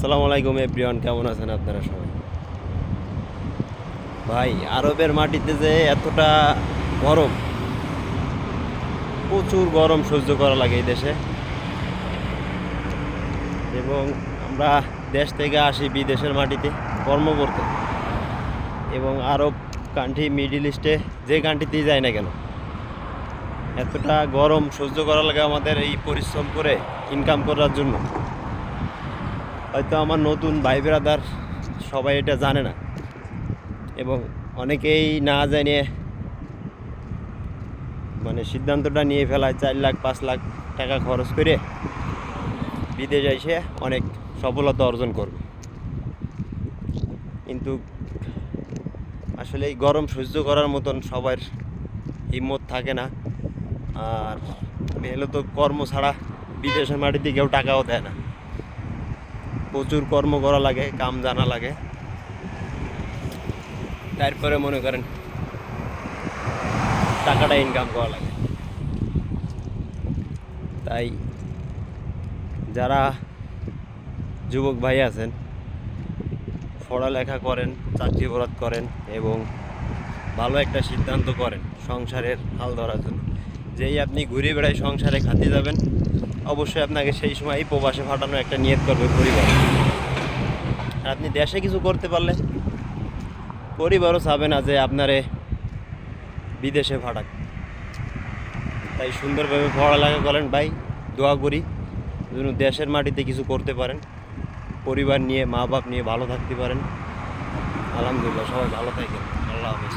আসসালামু আলাইকুম এভরিওয়ান, কেমন আছেন আপনারা সবাই? ভাই, আরবের মাটিতে যে এতটা গরম, প্রচুর গরম সহ্য করা লাগে এই দেশে। এবং আমরা দেশ থেকে আসি বিদেশের মাটিতে কর্ম করতে, এবং আরব কান্ট্রি, মিডিল ইস্টে যে কান্ট্রিতেই যায় না কেন, এতটা গরম সহ্য করা লাগে আমাদের এই পরিশ্রম করে ইনকাম করার জন্য। হয়তো আমার নতুন ভাই ব্রাদার সবাই এটা জানে না, এবং অনেকেই না জানিয়ে সিদ্ধান্তটা নিয়ে ফেলায় 4 লাখ 5 লাখ টাকা খরচ করে বিদেশে এসে অনেক সফলতা অর্জন করবে। কিন্তু আসলে এই গরম সহ্য করার মতন সবার হিম্মত থাকে না। আর মেহনত কর্ম ছাড়া বিদেশের মাটিতে কেউ টাকাও দেয় না। প্রচুর কর্ম করা লাগে, কাম জানা লাগে, তারপরে মনে করেন টাকাটা ইনকাম করা লাগে। তাই যারা যুবক ভাই আছেন, পড়ালেখা করেন, চাকরি বাকরি করেন এবং ভালো একটা সিদ্ধান্ত করেন সংসারের হাল ধরার জন্য। যেই আপনি ঘুরে বেড়ায় সংসারে খাতে যাবেন, অবশ্যই আপনাকে সেই সময় প্রবাসে পাঠানোর একটা নিয়ত করবে পরিবার। আর আপনি দেশে কিছু করতে পারলে পরিবারও চাবে না যে আপনারে বিদেশে পাঠাক। তাই সুন্দরভাবে পড়ালেখা করেন ভাই, দোয়া করি যেন দেশের মাটিতে কিছু করতে পারেন, পরিবার নিয়ে, মা বাপ নিয়ে ভালো থাকতে পারেন। আলহামদুলিল্লাহ, সবাই ভালো থাকেন। আল্লাহ হাফেজ।